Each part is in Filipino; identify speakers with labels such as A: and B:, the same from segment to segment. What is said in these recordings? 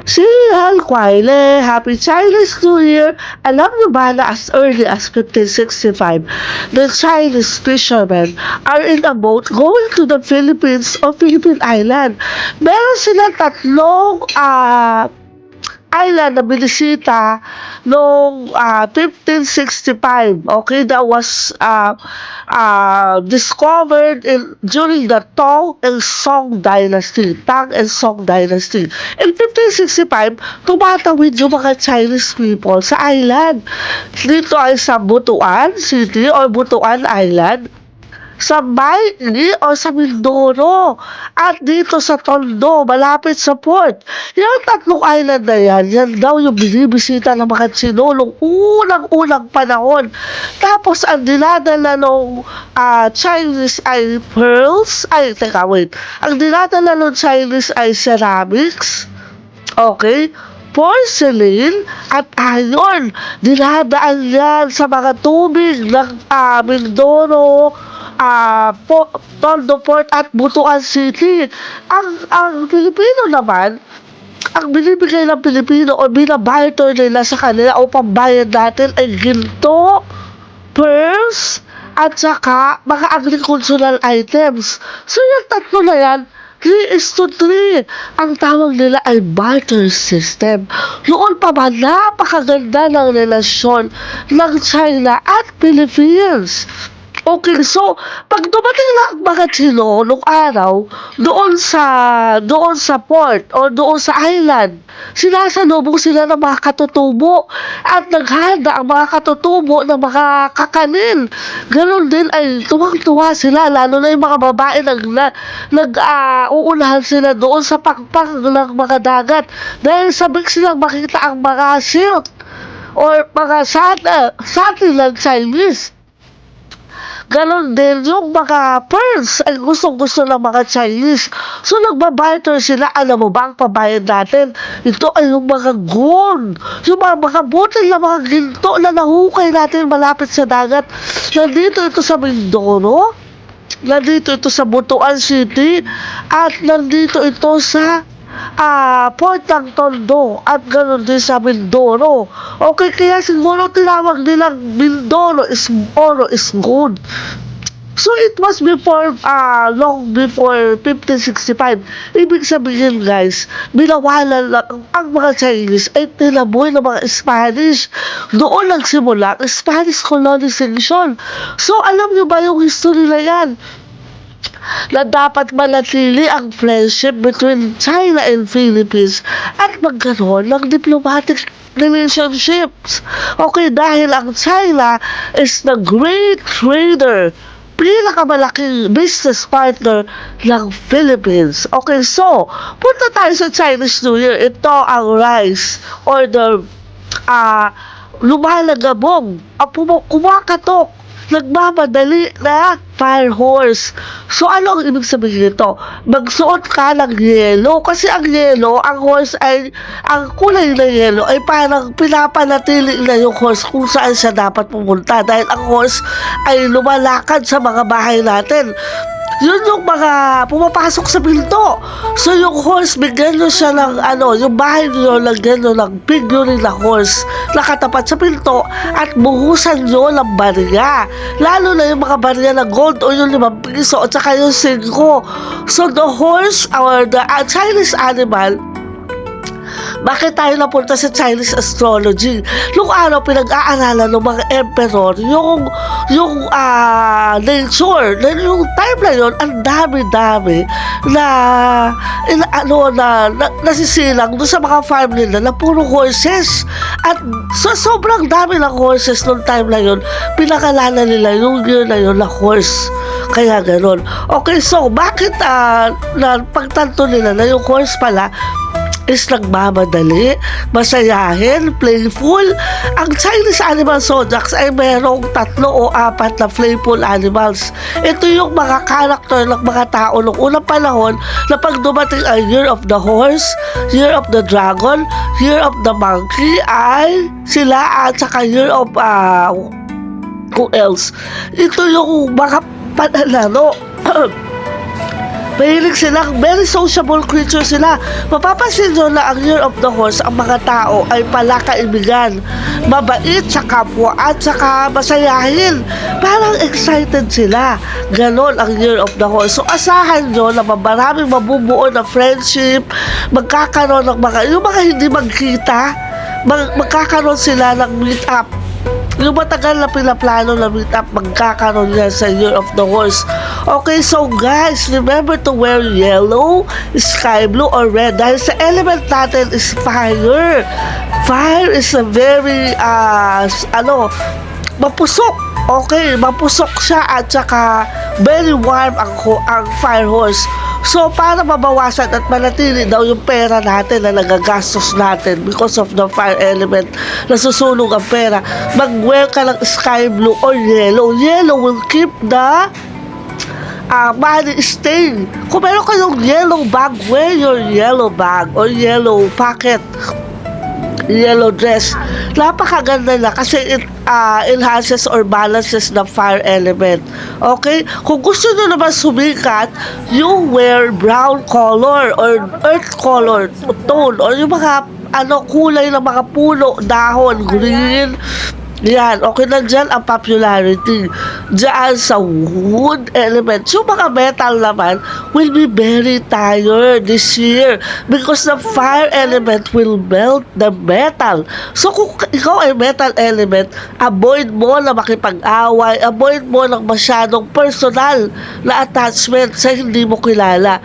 A: Sihal Kwaile, Happy Chinese New Year! Alam niyo ba na as early as 1565, the Chinese fishermen are in a boat going to the Philippines o Philippine Island. Meron silang tatlong island na binisita noong 1565. Okay, that was discovered during the Tang and Song Dynasty. In 1565, tumatawid yung mga Chinese people sa island. Dito ay sa Butuan City or Butuan Island, sa Maini o sa Mindoro, at dito sa Tondo, malapit sa port. Yung tatlong island na yan daw yung binibisita ng mga Chino nung unang-unang panahon. Tapos, ang dinadala nung Chinese ay pearls, ang dinadala nung Chinese ay ceramics, okay, porcelain at iron. Dinadaan yan sa mga tubig ng Mindoro, Tondo Port at Butuan City. Ang Pilipino naman, ang binibigay ng Pilipino o binabarter nila sa kanila o pambayad natin ay ginto, pearls, at saka mga agricultural items. So yung tatlo na yan, 3:3. Ang tawag nila ay barter system. Noon pa ba, napakaganda ng relasyon ng China at Philippines. Okay, so pag dumating na ang mga Chino nung araw doon sa port o doon sa island, sinasalubong sila ng mga katutubo at naghanda ang mga katutubo ng mga kakanin. Ganon din ay tuwang-tuwa sila, lalo na yung mga babae uunahan sila doon sa pagpang ng mga dagat dahil sabik silang makita ang mga silk or mga satin ng Chinese. Ganon din yung mga pearls ay gustong-gusto ng mga Chinese. So nagbabarter sila. Alam mo ba ang pabayad natin? Ito ay yung mga gold. Yung mga butil na mga ginto na nahukay natin malapit sa dagat. Nandito ito sa Mindoro. Nandito ito sa Butuan City. At nandito ito sa Port ng Tondo at ganoon din sa Mindoro. Okay, kaya siguro tinawag nilang Mindoro is gold. So it was long before 1565. Ibig sabihin guys, binawalan lang ang mga Chinese ay tinaboy ng mga Spanish. Doon nagsimula ang Spanish colonization. So alam niyo ba yung history na yan? Na dapat manatili ang friendship between China and Philippines at magkaroon ng diplomatic relationships. Okay, dahil ang China is the great trader, pinakamalaking business partner ng Philippines. Okay, so, punta tayo sa Chinese New Year. Ito ang rice or the lumalagabong, kumakatok, nagmamadali na fire horse. So, ano ang ibig sabihin nito? Magsuot ka ng yelo. Kasi ang yelo, ang horse ay, ang kulay ng yelo ay parang pinapanatili na yung horse kung saan siya dapat pumunta. Dahil ang horse ay lumalakad sa mga bahay natin. Yun yung mga pumapasok sa pinto. So yung horse, bigyan nyo siya ng yung bahay nyo, lagyan nyo ng figurine na horse nakatapat sa pinto at buhusan nyo ng barya. Lalo na yung mga barya na gold o yung 5 piso at saka yung 5. So the horse or the Chinese animal. Bakit tayo napunta sa Chinese astrology? Noong araw, pinag-aaralan ng mga emperor yung nature. Yung time na yun, ang dami-dami na nasisilang doon sa mga farm nila na puro horses. At so, sobrang dami ng horses noong time na yun, pinakalala nila yung year na yun na horse. Kaya gano'n. Okay, so bakit pagtanto nila na yung horse pala is nagmamadali, masayahin, playful. Ang Chinese animal zodiacs ay mayroong 3 o 4 na playful animals. Ito yung mga character ng mga tao noong unang panahon na pag dumating ay Year of the Horse, Year of the Dragon, Year of the Monkey ay sila at saka Year of who else? Ito yung mga panalaro Mahilig sila, very sociable creature sila. Mapapansin nyo na ang Year of the Horse, ang mga tao ay palakaibigan, mabait sa kapwa at saka masayahin. Parang excited sila. Ganon ang Year of the Horse. So asahan nyo na maraming mabubuo na friendship, magkakaroon ng yung mga hindi magkita, magkakaroon sila ng meet up. Yung matagal na pinaplano na meet up, magkakaroon yan sa Year of the Horse. Okay, so guys, remember to wear yellow, sky blue, or red dahil sa element natin is fire. Fire is a very, mapusok. Okay, mapusok siya at saka very warm ang fire horse. So, para mabawasan at manatili daw yung pera natin na nagagastos natin because of the fire element, nasusunog ang pera, mag-wear ka ng sky blue or yellow. Yellow will keep the money staying. Kung meron kayong yellow bag, wear your yellow bag or yellow pocket, yellow dress. Napakaganda na kasi it enhances or balances the fire element. Okay? Kung gusto nyo naman sumikat, you wear brown color or earth color tone or yung mga kulay ng mga puno, dahon, green. Yan, okay na dyan ang popularity. Diyan sa wood element. Yung mga metal naman will be very tired this year because the fire element will melt the metal. So kung ikaw ay metal element, avoid mo na makipag-away, avoid mo ng masyadong personal na attachment sa hindi mo kilala.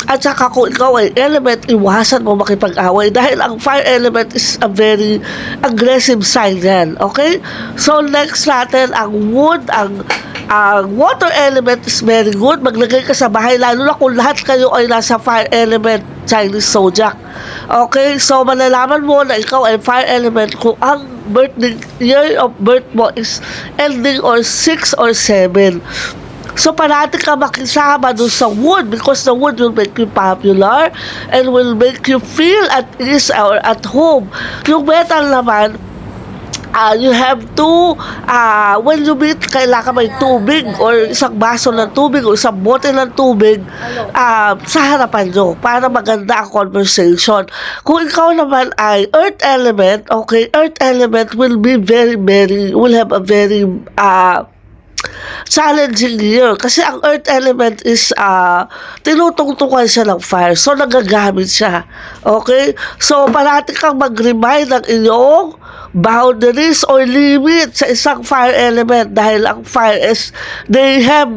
A: At saka kung ikaw ay element, iwasan mo makipag-away dahil ang fire element is a very aggressive sign yan. Okay? So next natin, ang wood, ang water element is very good. Maglagay ka sa bahay, lalo na kung lahat kayo ay nasa fire element, Chinese zodiac. Okay? So malalaman mo na ikaw ay fire element kung ang year of birth mo is ending or 6 or 7. So, parati ka makisama doon sa wood because the wood will make you popular and will make you feel at ease or at home. Yung metal naman, you have to, when you meet, kailangan may tubig or isang baso ng tubig o isang bote ng tubig sa harapan nyo para maganda ang conversation. Kung ikaw naman ay earth element, okay, earth element will be will have a very, challenging year kasi ang earth element is tinutungtungan siya ng fire, so nagagamit siya. Okay, so parati kang mag-remind ng iyong boundaries or limit sa isang fire element dahil ang fire is they are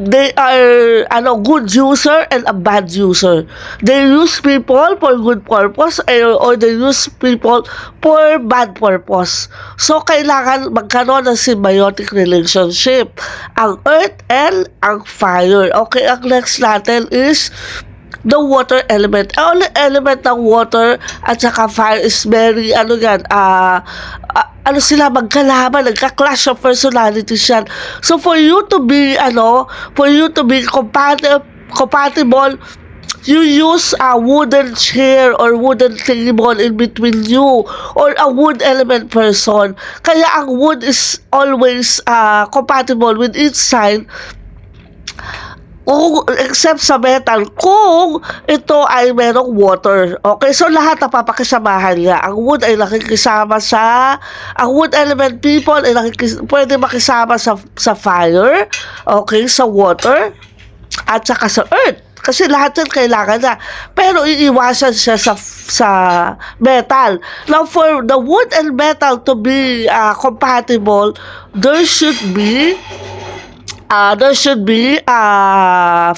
A: good user and a bad user. They use people for good purpose or they use people for bad purpose. So kailangan magkaroon ng symbiotic relationship ang earth and ang fire. Okay, ang next natin is the water element. Ang element ng water at saka fire is very, sila magkalaban, nagka-clash of personalities yan. So, for you to be compatible, you use a wooden chair or wooden table in between you or a wood element person. Kaya ang wood is always compatible with each sign except sa metal kung ito ay merong water. Okay, so lahat na papakisamahan niya. Ang wood ay nakikisama ang wood element people ay pwede makisama sa fire, okay, sa water at saka sa earth. Kasi lahat yan kailangan na. Pero iiwasan siya sa metal. Now, for the wood and metal to be compatible, there should be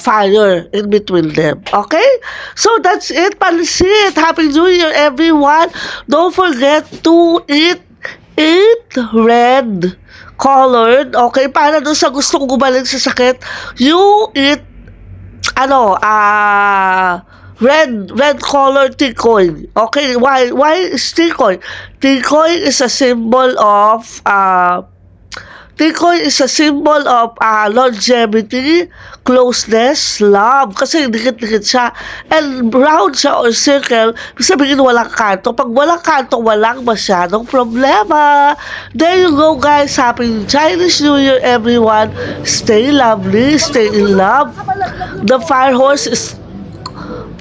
A: fire in between them. Okay? So, that's it. Pansit. Happy New Year, everyone. Don't forget to eat red colored. Okay? Para doon sa gustong gumaling sa sakit, you eat red color tikoy. Okay, why is tikoy? Tikoy is a symbol of longevity, closeness, love. Kasi dikit-dikit siya. And round siya or circle, sabihin walang kanto. Pag walang kanto, walang masyadong problema. There you go, guys. Happy Chinese New Year, everyone. Stay lovely, stay in love. The fire horse is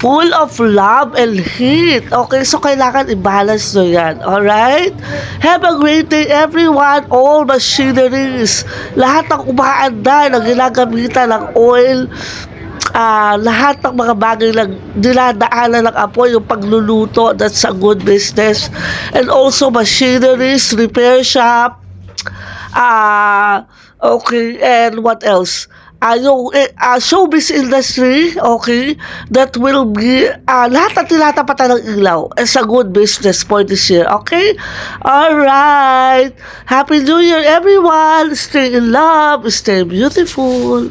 A: full of love and heat. Okay, so kailangan i-balance nyo yan. Alright? Have a great day everyone. All machineries, lahat ng umaandar na ginagamitan ng oil, lahat ng mga bagay lang dinadaanan ng apoy, yung pagluluto, that's a good business. And also machineries, repair shop, okay, and what else? Yung showbiz industry, okay, that will be, lahat na tinatapatan ng ilaw is a good business for this year, okay? Alright, Happy New Year everyone, stay in love, stay beautiful.